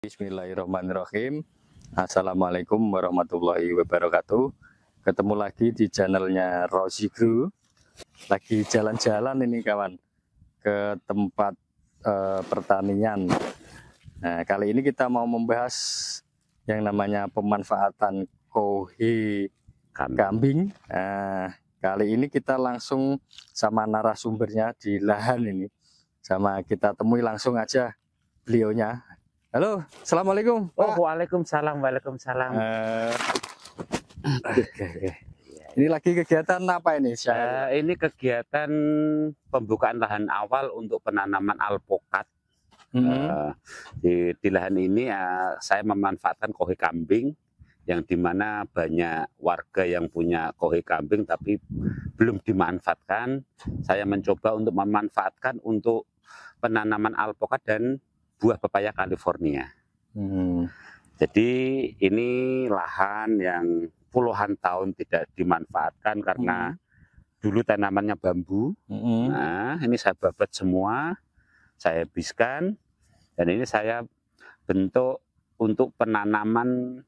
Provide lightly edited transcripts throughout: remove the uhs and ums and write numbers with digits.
Bismillahirrahmanirrahim. Assalamualaikum warahmatullahi wabarakatuh. Ketemu lagi di channelnya Rozi Gru. Lagi jalan-jalan ini kawan ke tempat pertanian. Nah, kali ini kita mau membahas yang namanya pemanfaatan kohe kambing. Nah, kali ini kita langsung sama narasumbernya di lahan ini. Sama kita temui langsung aja beliaunya. Halo, assalamualaikum. Oh, waalaikumsalam, waalaikumsalam. Oke. Ini lagi kegiatan apa ini? Ini kegiatan pembukaan lahan awal untuk penanaman alpokat. Di lahan ini saya memanfaatkan kohe kambing, yang dimana banyak warga yang punya kohe kambing tapi belum dimanfaatkan. Saya mencoba untuk memanfaatkan untuk penanaman alpokat dan buah pepaya California. Jadi ini lahan yang puluhan tahun tidak dimanfaatkan karena dulu tanamannya bambu. Nah, ini saya babat semua, saya habiskan, dan ini saya bentuk untuk penanaman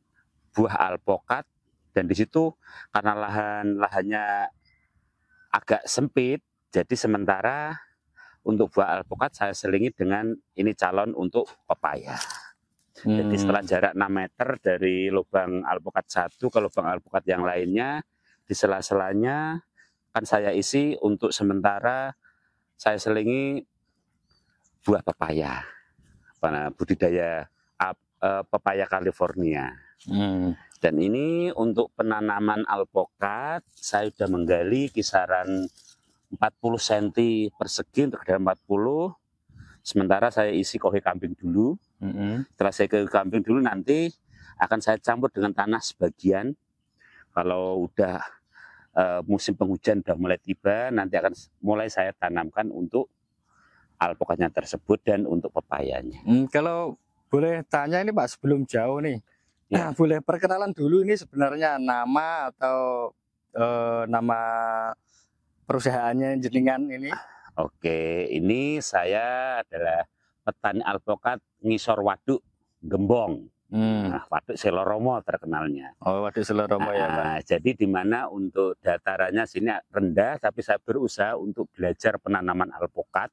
buah alpokat. Dan di situ karena lahannya agak sempit, jadi sementara untuk buah alpokat saya selingi dengan ini calon untuk pepaya. Jadi setelah jarak 6 meter dari lubang alpokat satu ke lubang alpokat yang lainnya, di sela-selanya kan saya isi untuk sementara saya selingi buah pepaya, budidaya pepaya California. Dan ini untuk penanaman alpokat saya sudah menggali kisaran 40 cm persegi untuk dalam 40. Sementara saya isi kohe kambing dulu. Setelah saya kohe kambing dulu, nanti akan saya campur dengan tanah sebagian. Kalau udah musim penghujan udah mulai tiba, nanti akan mulai saya tanamkan untuk alpokatnya tersebut dan untuk pepayanya. Kalau boleh tanya ini Pak, sebelum jauh nih, ya. Boleh perkenalan dulu ini sebenarnya nama atau nama perusahaannya jenengan ini? Oke, ini saya adalah petani alpokat Ngisor Waduk Gembong. Nah, Waduk Seloromo terkenalnya. Oh, Waduk Seloromo ya Pak. Jadi di mana untuk datarannya sini rendah, tapi saya berusaha untuk belajar penanaman alpokat.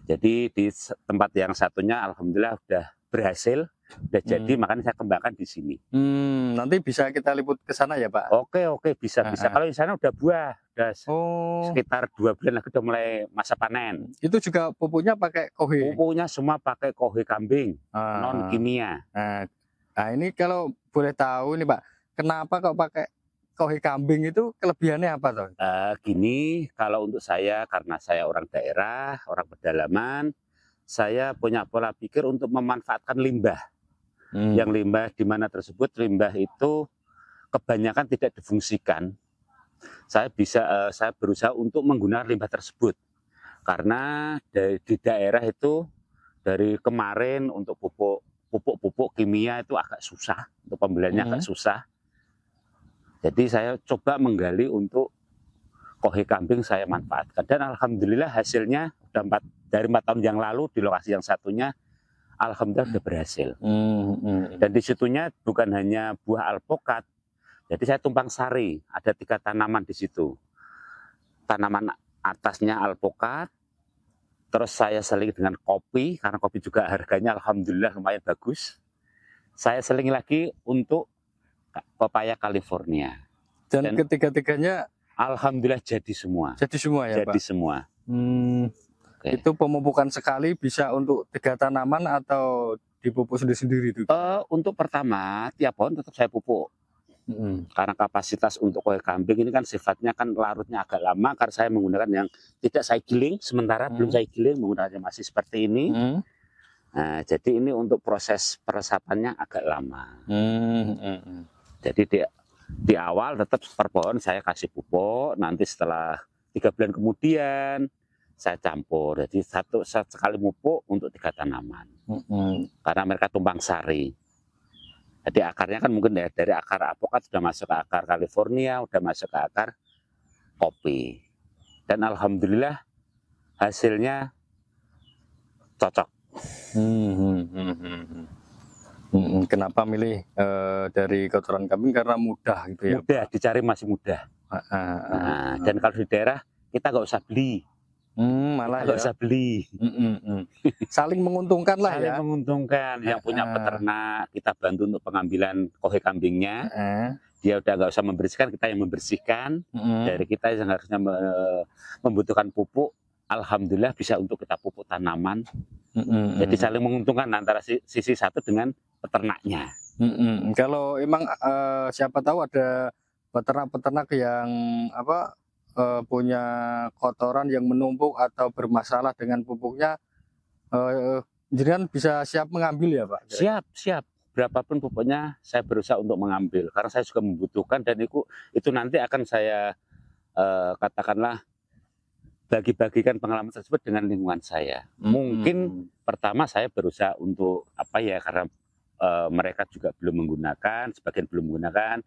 Jadi di tempat yang satunya alhamdulillah sudah berhasil, sudah jadi, makanya saya kembangkan di sini. Nanti bisa kita liput ke sana ya Pak? Oke, bisa. Kalau di sana udah buah, udah sekitar 2 bulan lagi udah mulai masa panen. Itu juga pupuknya pakai kohe? Pupuknya semua pakai kohe kambing, non kimia. Nah, ini kalau boleh tahu nih Pak, kenapa kok pakai kohe kambing, itu kelebihannya apa toh? Gini, kalau untuk saya, karena saya orang daerah, orang pedalaman, saya punya pola pikir untuk memanfaatkan limbah. Yang limbah di mana tersebut, limbah itu kebanyakan tidak difungsikan. Saya berusaha untuk menggunakan limbah tersebut, karena di daerah itu dari kemarin untuk pupuk kimia itu agak susah, untuk pembeliannya agak susah. Jadi saya coba menggali untuk kohe kambing saya manfaatkan, dan alhamdulillah hasilnya dari 4 tahun yang lalu di lokasi yang satunya alhamdulillah sudah berhasil. Dan di situnya bukan hanya buah alpokat, jadi saya tumpang sari, ada 3 tanaman di situ. Tanaman atasnya alpokat, terus saya seling dengan kopi, karena kopi juga harganya alhamdulillah lumayan bagus. Saya seling lagi untuk pepaya California. Dan ketiga-tiganya alhamdulillah jadi semua. Jadi semua ya Pak? Jadi semua. Itu pemupukan sekali bisa untuk 3 tanaman atau dipupuk sendiri-sendiri itu? Untuk pertama, tiap pohon tetap saya pupuk. Karena kapasitas untuk kohe kambing ini kan sifatnya kan larutnya agak lama, karena saya menggunakan yang tidak saya giling, sementara belum saya giling, menggunakannya masih seperti ini. Nah, jadi ini untuk proses peresapannya agak lama. Jadi di awal tetap per pohon saya kasih pupuk, nanti setelah 3 bulan kemudian saya campur. Jadi satu sekali pupuk untuk 3 tanaman. Karena mereka tumpang sari. Jadi akarnya kan mungkin dari akar alpokat sudah masuk ke akar California, sudah masuk ke akar kopi. Dan alhamdulillah hasilnya cocok. Kenapa milih dari kotoran kambing? Karena mudah gitu ya? Mudah, dicari masih mudah. Nah, dan kalau di daerah kita nggak usah beli. Malah nggak ya. usah beli. Saling menguntungkan lah Saling ya. menguntungkan. Yang punya peternak kita bantu untuk pengambilan kohe kambingnya. Dia udah nggak usah membersihkan, kita yang membersihkan. Dari kita yang harusnya membutuhkan pupuk, alhamdulillah bisa untuk kita pupuk tanaman. Jadi saling menguntungkan antara sisi satu dengan peternaknya. Kalau emang siapa tahu ada peternak-peternak yang punya kotoran yang menumpuk atau bermasalah dengan pupuknya, jenengan bisa siap mengambil ya Pak? Siap. Berapapun pupuknya saya berusaha untuk mengambil karena saya juga membutuhkan, dan itu nanti akan saya katakanlah bagi-bagikan pengalaman tersebut dengan lingkungan saya. Mungkin pertama saya berusaha untuk karena mereka juga belum menggunakan, sebagian belum menggunakan,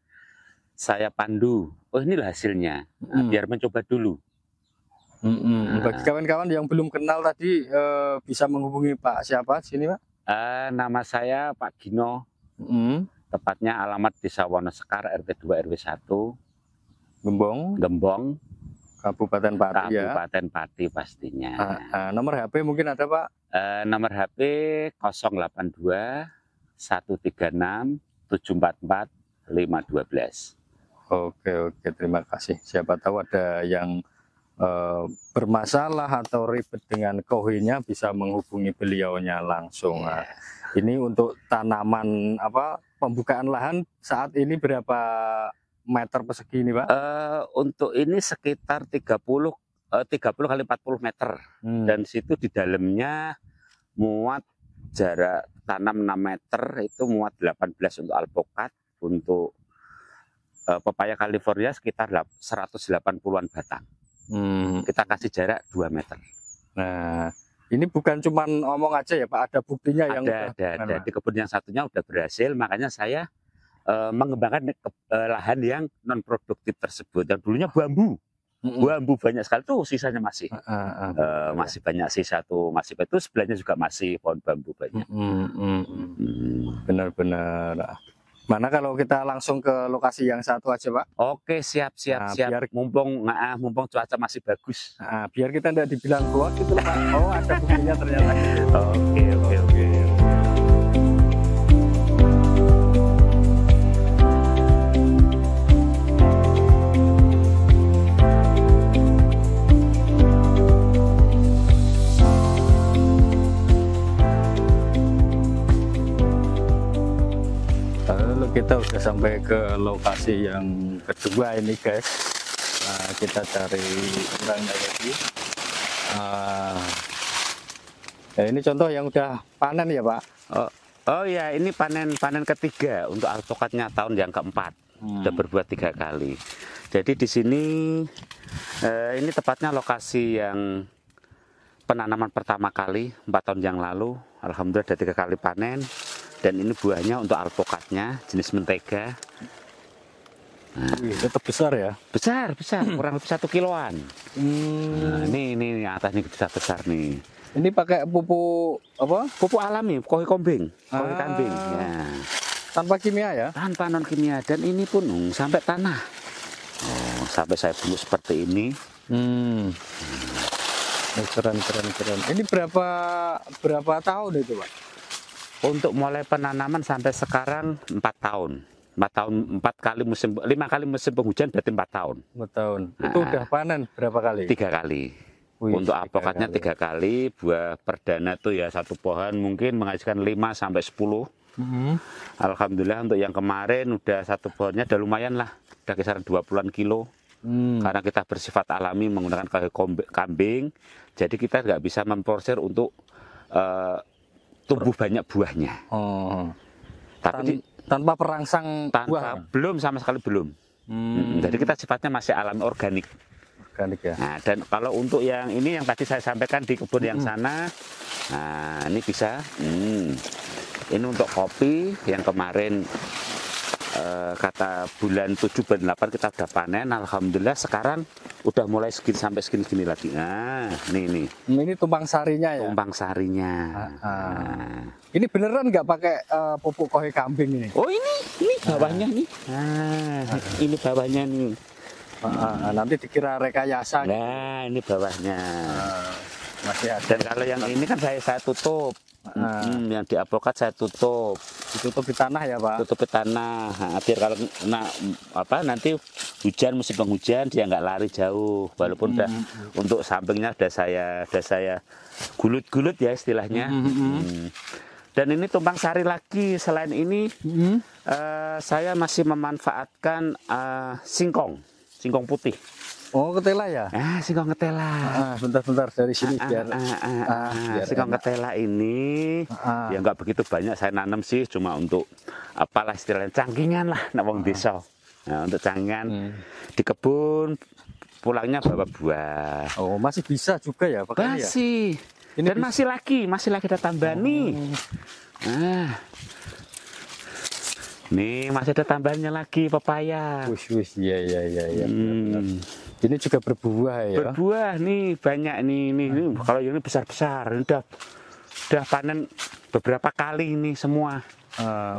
saya pandu, inilah hasilnya, biar mencoba dulu. Bagi kawan-kawan yang belum kenal tadi, bisa menghubungi Pak siapa sini Pak? Nama saya Pak Gino, tepatnya alamat Desa Wonosekar, RT 2 RW 1, Gembong, Kabupaten Pati ya. Kabupaten Pati pastinya. Nomor HP mungkin ada Pak? Nomor HP 082 136 744 512. Oke, terima kasih. Siapa tahu ada yang bermasalah atau ribet dengan kohenya, bisa menghubungi beliaunya langsung. Nah, ini untuk tanaman pembukaan lahan saat ini berapa meter persegi ini Pak? Untuk ini sekitar 30 kali 40 meter. Dan situ di dalamnya muat jarak tanam 6 meter, itu muat 18 untuk alpukat, untuk pepaya California sekitar 180-an batang. Kita kasih jarak 2 meter. Nah, ini bukan cuma ngomong aja ya Pak, ada buktinya yang ada. Di kebun yang satunya udah berhasil, makanya saya mengembangkan lahan yang non produktif tersebut. Yang dulunya bambu banyak sekali tuh, sisanya masih masih banyak sisa tuh, masih itu sebelahnya juga masih pohon bambu banyak. Benar-benar. Mana kalau kita langsung ke lokasi yang satu aja Pak? Oke, siap. Biar mumpung cuaca masih bagus. Biar kita tidak dibilang kuat gitu Pak. Oh, ada buktinya ternyata. Oke. Kita udah sampai ke lokasi yang kedua ini guys. Nah, kita cari orangnya lagi. Ini contoh yang udah panen ya Pak? Oh ya, ini panen ketiga untuk alpukatnya tahun yang keempat. Udah berbuah 3 kali. Jadi di sini ini tepatnya lokasi yang penanaman pertama kali 4 tahun yang lalu. Alhamdulillah udah 3 kali panen. Dan ini buahnya untuk alpukatnya jenis mentega. Nah, tetap besar ya? Besar, kurang lebih 1 kiloan. Nah, ini atas ini besar nih. Ini pakai pupuk apa? Pupuk alami, kohe kambing. Ya. Tanpa kimia ya? Tanpa non kimia, dan ini pun sampai tanah. Sampai saya bentuk seperti ini. Keren. Ini berapa tahun itu Pak? Untuk mulai penanaman sampai sekarang 4 tahun. 5 kali musim penghujan berarti 4 tahun. 4 tahun. Itu udah panen berapa kali? 3 kali. Untuk alpukatnya 3 kali. Buah perdana tuh ya 1 pohon mungkin menghasilkan 5 sampai 10. Alhamdulillah untuk yang kemarin udah 1 pohonnya udah lumayan lah. Udah kisaran 20-an kilo. Karena kita bersifat alami menggunakan kambing. Jadi kita nggak bisa memporsir untuk tumbuh banyak buahnya. Tapi tanpa perangsang buah? Belum, sama sekali belum. Jadi kita sifatnya masih alami, organik ya. Nah, dan kalau untuk yang ini yang tadi saya sampaikan di kebun yang sana, nah ini bisa ini untuk kopi yang kemarin kata bulan 7 bulan 8 kita udah panen. Alhamdulillah sekarang udah mulai sampai segini lagi. Nah, nih. Ini tumpang sarinya ya? Tumpang sarinya. Nah. Ini beneran nggak pakai pupuk kohe kambing ini? Oh ini bawahnya nih. Ini bawahnya nih. Nanti dikira rekayasa. Nah, ini bawahnya. Masih ada. Dan kalau yang ini kan saya tutup. Yang di alpukat saya tutup. Ditutup di tanah ya Pak? Tutup di tanah. Biar kalau nanti hujan, musim penghujan dia nggak lari jauh. Walaupun untuk sampingnya udah saya gulut-gulut ya istilahnya. Dan ini tumpang sari lagi. Selain ini saya masih memanfaatkan singkong putih. Oh, ketela ya? Singkong ketela. Bentar dari sini biar singkong ketela ini ya nggak begitu banyak saya nanam sih, cuma untuk apalah istilahnya cangkingan lah, wong desa. Nah, untuk cangkingan di kebun, pulangnya bawa buah. Oh, masih bisa juga ya Pak? Masih. Ini dan masih lagi ada tambahan nih. Nih masih ada tambahannya lagi pepaya. Wis, iya. Ini juga berbuah ya? Berbuah nih banyak nih. Kalau ini besar-besar, udah panen beberapa kali ini semua.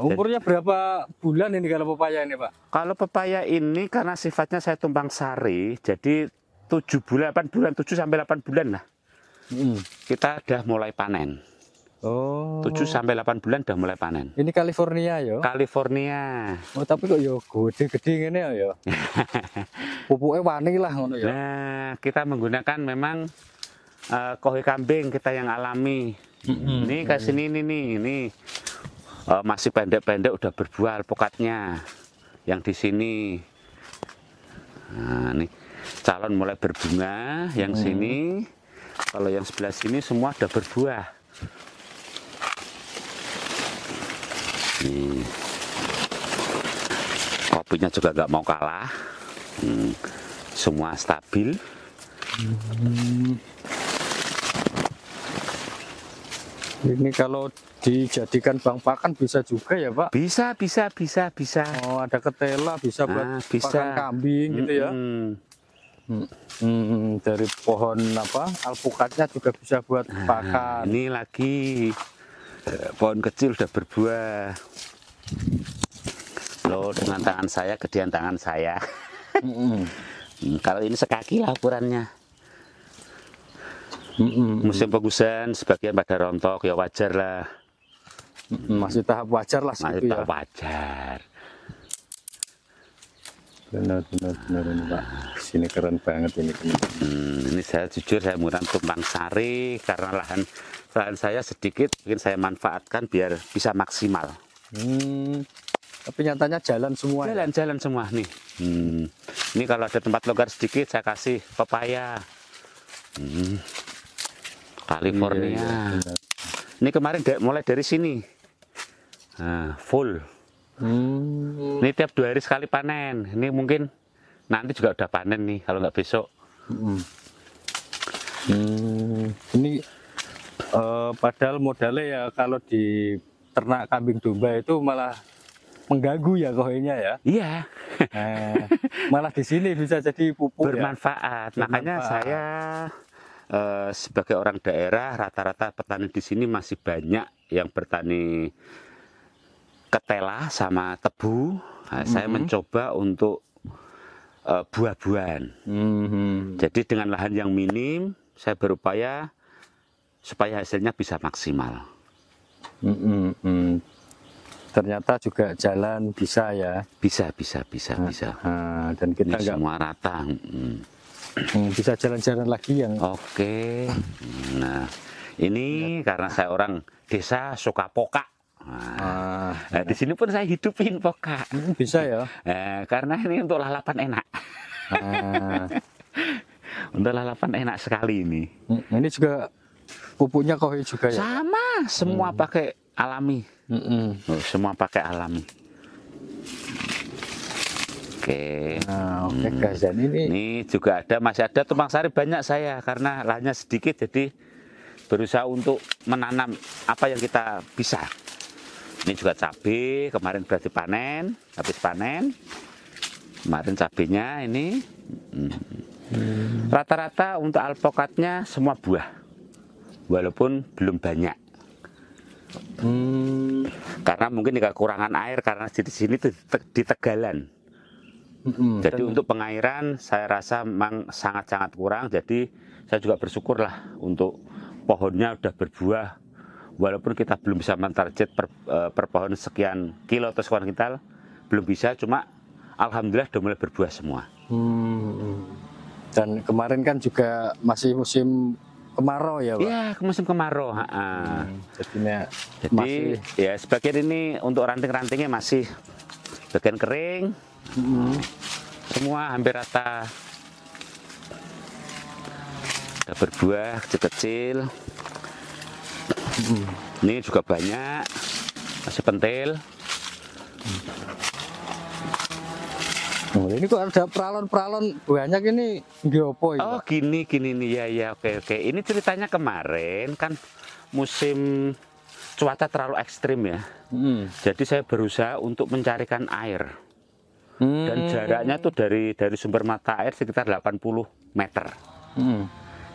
Umurnya berapa bulan ini kalau pepaya ini Pak? Kalau pepaya ini karena sifatnya saya tumpang sari, jadi 7 sampai 8 bulan lah. Kita udah mulai panen. Oh. 7 sampai 8 bulan udah mulai panen. Ini California ya? California. Oh, tapi kok ya gede-gede ngene ya. Pupuknya wani lah ngono ya. Nah, kita menggunakan memang kohe kambing kita yang alami. Ini ke sini ini masih pendek-pendek udah berbuah alpukatnya. Yang di sini. Nah, nih calon mulai berbunga, yang sini. Kalau yang sebelah sini semua udah berbuah. Nih. Kopinya juga nggak mau kalah. Semua stabil. Ini kalau dijadikan bahan pakan bisa juga ya Pak? Bisa. Oh, ada ketela bisa buat pakan kambing gitu ya? Dari pohon alpukatnya juga bisa buat pakan. Ini lagi pohon kecil udah berbuah. Loh, dengan tangan saya, gedean tangan saya. Kalau ini sekaki lah ukurannya. Musim penghujan sebagian pada rontok, ya wajar lah. Masih tahap wajar lah Masih segitu tahap ya. wajar. Benar ini Pak. Sini keren banget ini. Ini saya jujur saya menggunakan tumpang sari karena lahan saya sedikit, mungkin saya manfaatkan biar bisa maksimal. Tapi nyatanya jalan semua. Jalan semua nih. Ini kalau ada tempat longgar sedikit saya kasih pepaya. California. Iya. Ini kemarin mulai dari sini. Full. Ini tiap 2 hari sekali panen. Ini mungkin nanti juga udah panen nih kalau nggak besok. Ini padahal modalnya ya kalau di ternak kambing domba itu malah mengganggu ya kohenya ya. Iya. Malah di sini bisa jadi pupuk bermanfaat. Makanya saya sebagai orang daerah, rata-rata petani di sini masih banyak yang bertani ketela sama tebu. Saya mencoba untuk buah-buahan. Jadi dengan lahan yang minim, saya berupaya supaya hasilnya bisa maksimal. Ternyata juga jalan bisa ya. Bisa. Dan kita nggak semua rata. Bisa jalan-jalan lagi yang. Oke. Nah, ini karena saya orang desa suka pokak. Nah, di sini pun saya hidupin pokak. Bisa ya. Karena ini untuk lalapan enak. Untuk lalapan enak sekali ini. Ini juga pupuknya kohe juga ya. Sama, semua pakai alami. Semua pakai alami. Oke. Oke guys, dan ini juga masih ada tumpang sari banyak saya karena lahannya sedikit, jadi berusaha untuk menanam apa yang kita bisa. Ini juga cabai, kemarin sudah dipanen, habis panen. Kemarin cabenya ini. Rata-rata untuk alpukatnya semua buah, walaupun belum banyak. Karena mungkin kekurangan air karena di sini di Tegalan. Jadi untuk pengairan saya rasa memang sangat-sangat kurang. Jadi saya juga bersyukur lah untuk pohonnya udah berbuah. Walaupun kita belum bisa mentarget per pohon sekian kilo atau sekian kintal, belum bisa. Cuma alhamdulillah udah mulai berbuah semua. Dan kemarin kan juga masih musim kemarau ya Pak? Iya, musim kemarau. Jadi masih, ya sebagian ini untuk ranting-rantingnya masih bagian kering. Semua hampir rata. Udah berbuah kecil-kecil. Ini juga banyak, masih pentil. Ini kok ada peralon-peralon banyak ini giopo ya? Oh gini nih ya oke. Ini ceritanya kemarin kan musim cuaca terlalu ekstrim ya. Jadi saya berusaha untuk mencarikan air. Dan jaraknya tuh dari sumber mata air sekitar 80 meter.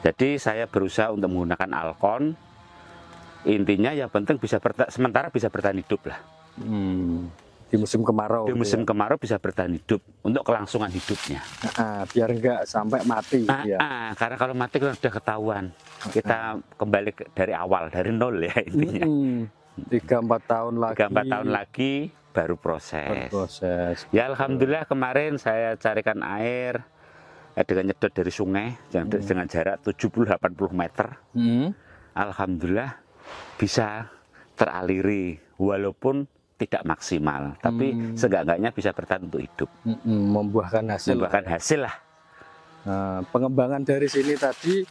Jadi saya berusaha untuk menggunakan alkon. Intinya yang penting sementara bisa bertahan hidup lah. Di musim kemarau. Di musim kemarau bisa bertahan hidup untuk kelangsungan hidupnya. Biar enggak sampai mati. Karena kalau mati kan sudah ketahuan. Kita kembali dari awal, dari nol ya intinya. 3-4 tahun lagi. 3-4 tahun lagi baru proses. Ya alhamdulillah kemarin saya carikan air dengan nyedot dari sungai dengan jarak 70-80 meter. Alhamdulillah bisa teraliri walaupun tidak maksimal, tapi seenggaknya bisa bertahan untuk hidup. Membuahkan hasil lah. Pengembangan dari sini tadi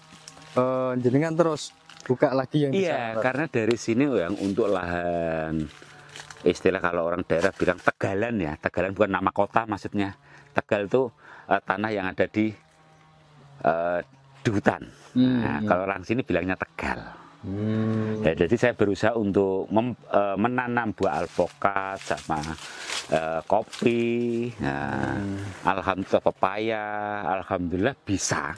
jenengan terus buka lagi yang di sana. Iya, karena dari sini yang untuk lahan istilah kalau orang daerah bilang Tegalan ya. Tegalan bukan nama kota maksudnya. Tegal itu tanah yang ada di hutan. Nah, kalau orang sini bilangnya Tegal. Ya, jadi saya berusaha untuk menanam buah alpukat sama kopi, alhamdulillah pepaya, alhamdulillah bisa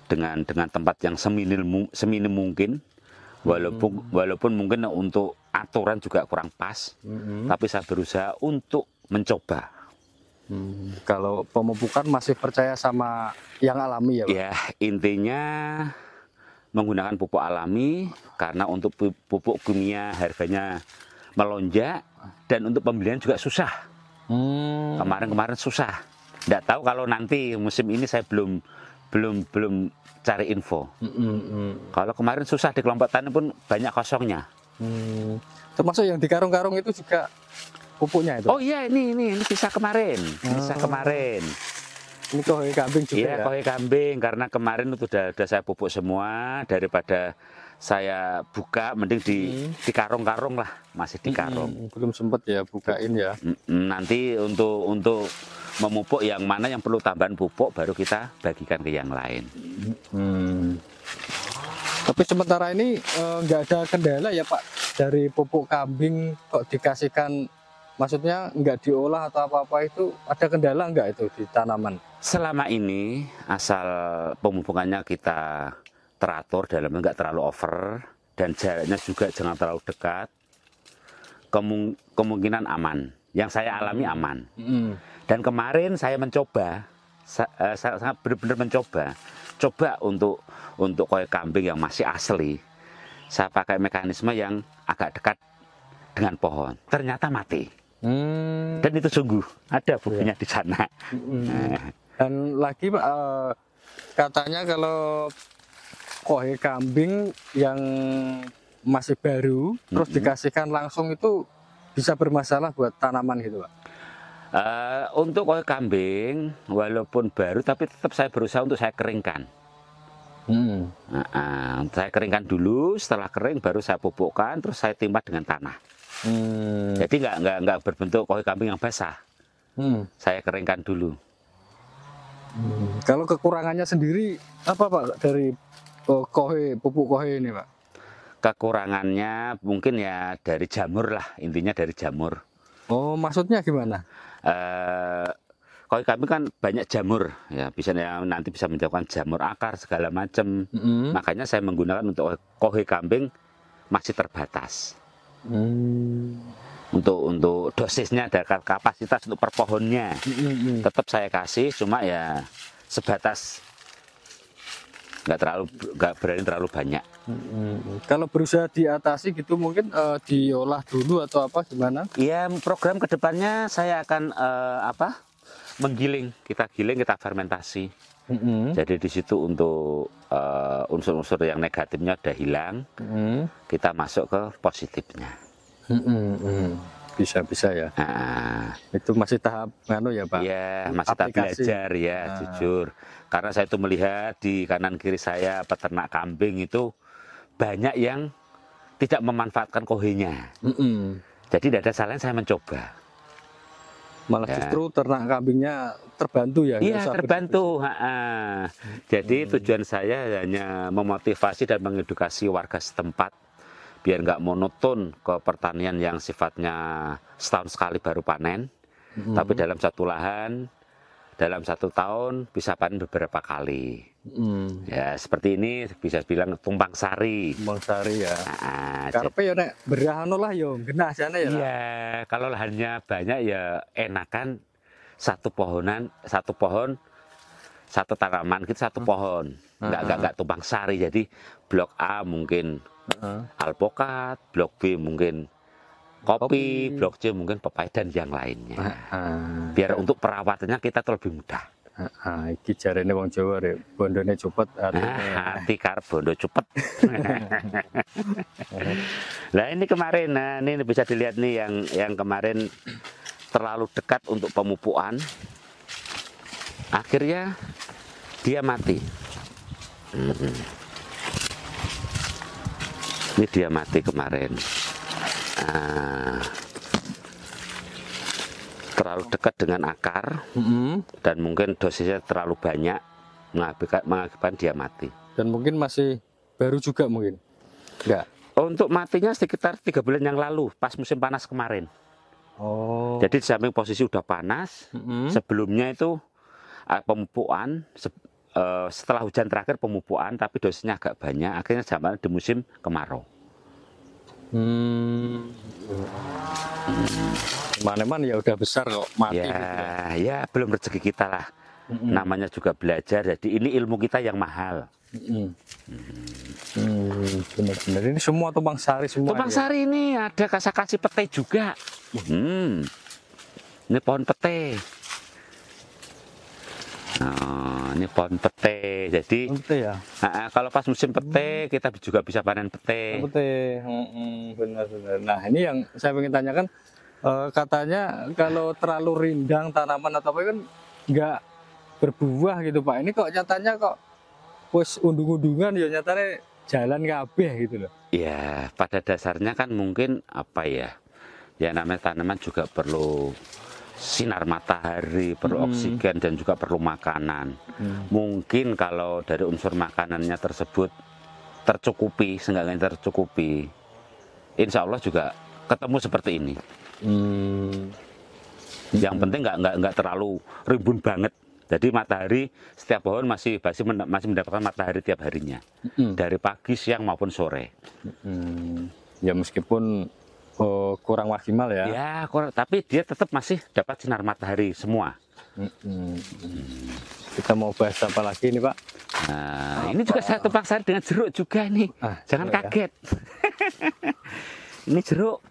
dengan tempat yang seminim mungkin, walaupun mungkin untuk aturan juga kurang pas, tapi saya berusaha untuk mencoba. Kalau pemupukan masih percaya sama yang alami ya Pak? Ya intinya menggunakan pupuk alami karena untuk pupuk kimia harganya melonjak dan untuk pembelian juga susah. Kemarin susah. Nggak tahu kalau nanti musim ini saya belum cari info. Kalau kemarin susah di kelompok tani pun banyak kosongnya. Termasuk yang di karung-karung itu juga pupuknya itu? Oh iya ini sisa kemarin. Ini kohei kambing juga ya? Iya, kohei kambing karena kemarin itu udah saya pupuk semua, daripada saya buka mending di karung-karung lah, masih di karung. Belum sempat ya bukain ya. Nanti untuk memupuk yang mana yang perlu tambahan pupuk baru kita bagikan ke yang lain. Tapi sementara ini nggak ada kendala ya Pak dari pupuk kambing kok dikasihkan, maksudnya nggak diolah atau apa-apa, itu ada kendala nggak itu di tanaman? Selama ini asal pemupukannya kita teratur dalamnya nggak terlalu over dan jaraknya juga jangan terlalu dekat, kemungkinan aman. Yang saya alami aman. Dan kemarin saya mencoba, saya benar-benar coba untuk kohei kambing yang masih asli, saya pakai mekanisme yang agak dekat dengan pohon. Ternyata mati. Dan itu sungguh ada buktinya di sana. Dan lagi Pak, katanya kalau kohei kambing yang masih baru terus dikasihkan langsung itu bisa bermasalah buat tanaman gitu Pak? Untuk kohei kambing walaupun baru tapi tetap saya berusaha untuk saya keringkan. Saya keringkan dulu, setelah kering baru saya pupukkan, terus saya timpa dengan tanah. Jadi nggak berbentuk kohei kambing yang basah. Saya keringkan dulu. Kalau kekurangannya sendiri apa Pak dari pupuk kohei ini Pak? Kekurangannya mungkin ya dari jamur lah, intinya dari jamur. Oh, maksudnya gimana? Koi kambing kan banyak jamur, ya bisa ya, nanti bisa menyebabkan jamur akar segala macam. Makanya saya menggunakan untuk koi kambing masih terbatas. Untuk dosisnya, ada kapasitas untuk per pohonnya, tetap saya kasih, cuma ya sebatas, nggak berani terlalu banyak. Kalau berusaha diatasi gitu mungkin diolah dulu atau apa gimana? Ya, program kedepannya saya akan menggiling, kita fermentasi. Jadi di situ untuk unsur-unsur yang negatifnya udah hilang, kita masuk ke positifnya. Bisa ya. Itu masih tahap ya Pak? Ya, masih tahap belajar ya, jujur. Karena saya itu melihat di kanan kiri saya peternak kambing itu banyak yang tidak memanfaatkan kohinya. Jadi tidak ada salahnya saya mencoba. Malah justru ternak kambingnya terbantu ya? Iya, terbantu. Jadi tujuan saya hanya memotivasi dan mengedukasi warga setempat biar nggak monoton ke pertanian yang sifatnya setahun sekali baru panen, tapi dalam satu lahan, dalam 1 tahun bisa panen beberapa kali. Ya seperti ini bisa bilang tumpang sari. Tumpang sari ya. Karpe ya nek berano lah yo genah jane ya. Iya, kalau lahannya banyak ya enakan satu pohon, satu tanaman gitu, satu pohon. Nggak tumpang sari. Jadi blok A mungkin alpokat, blok B mungkin kopi, blok C mungkin pepaya dan yang lainnya. Biar untuk perawatannya kita terlebih mudah. Iki jarene wong Jawa rek, bondone cepet hati karep bondo cepet. Nah ini kemarin, ini bisa dilihat nih yang kemarin terlalu dekat untuk pemupukan, akhirnya dia mati. Ini dia mati kemarin. Terlalu dekat dengan akar, dan mungkin dosisnya terlalu banyak, mengakibatkan dia mati. Dan mungkin masih baru juga mungkin? Enggak? Untuk matinya sekitar 3 bulan yang lalu, pas musim panas kemarin. Oh. Jadi di samping posisi udah panas, sebelumnya itu pemupukan, setelah hujan terakhir pemupukan, tapi dosisnya agak banyak, akhirnya zaman di musim kemarau. Mana-mana ya udah besar kok mati. Ya, gitu ya. Ya belum rezeki kita lah. Namanya juga belajar. Jadi ini ilmu kita yang mahal. Benar-benar ini semua tumpang sari semua. Tumpang sari ini ada kasih pete juga. Ini pohon pete. Nah, ini pohon pete. Jadi ya? kalau pas musim pete kita juga bisa panen pete. Benar-benar. Nah ini yang saya ingin tanyakan, katanya kalau terlalu rindang tanaman atau apa kan nggak berbuah gitu Pak. Ini kok nyatanya kok wis undung-undungan ya, nyatanya jalan kabeh gitu loh. Ya pada dasarnya kan mungkin apa ya, ya namanya tanaman juga perlu sinar matahari, perlu oksigen dan juga perlu makanan. Mungkin kalau dari unsur makanannya tersebut tercukupi, seenggaknya tercukupi, insya Allah juga ketemu seperti ini. Yang penting nggak terlalu rimbun banget. Jadi matahari setiap pohon masih mendapatkan matahari tiap harinya, dari pagi, siang maupun sore. Ya meskipun kurang maksimal ya. Ya, tapi dia tetap masih dapat sinar matahari semua. Kita mau bahas apa lagi nih Pak? Nah, ini juga saya tumpang sari dengan jeruk juga nih. Jangan kaget. Ini jeruk.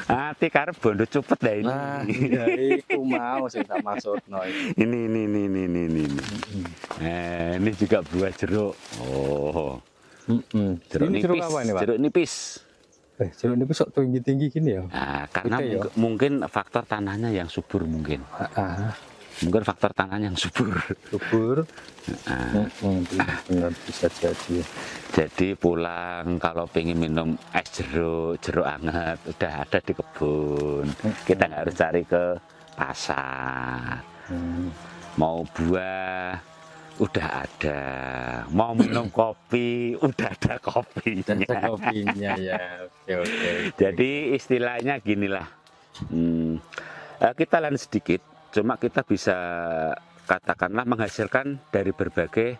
Hati karep bondo cepet dah ini. Nah, ya iku mau sing tak maksudno iki. Ini juga buah jeruk. Oh. Jeruk ini nipis. jeruk apa ini Pak? Jeruk nipis. Jeruk nipis sok tinggi-tinggi gini ya? Nah, karena mungkin faktor tanahnya yang subur mungkin. Mungkin faktor tanahnya yang subur. Benar bisa jadi. Jadi pulang kalau pengen minum es jeruk hangat udah ada di kebun. Kita nggak harus cari ke pasar. Mau buah udah ada. Mau minum kopi, udah ada kopinya. Ada kopinya ya. Oke. Jadi istilahnya ginilah. Kita lain sedikit, cuma kita bisa katakanlah menghasilkan dari berbagai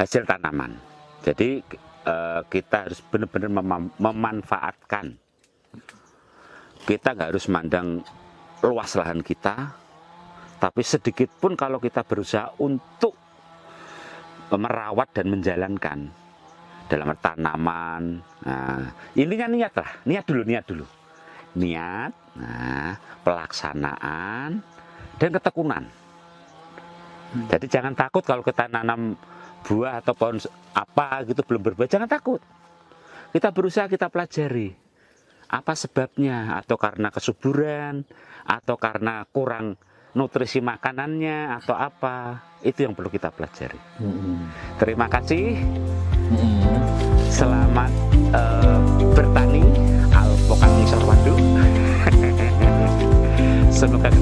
hasil tanaman. Jadi kita harus benar-benar memanfaatkan. Kita nggak harus mandang luas lahan kita, tapi sedikit pun kalau kita berusaha untuk merawat dan menjalankan dalam tanaman. Nah, intinya niat dulu. Niat, pelaksanaan, dan ketekunan. Jadi jangan takut kalau kita nanam buah atau pohon apa gitu belum berbuah, jangan takut. Kita berusaha, kita pelajari apa sebabnya, atau karena kesuburan, atau karena kurang nutrisi makanannya, atau apa. Itu yang perlu kita pelajari. Terima kasih. Selamat bertani alpokat Ngisor Waduk. Semoga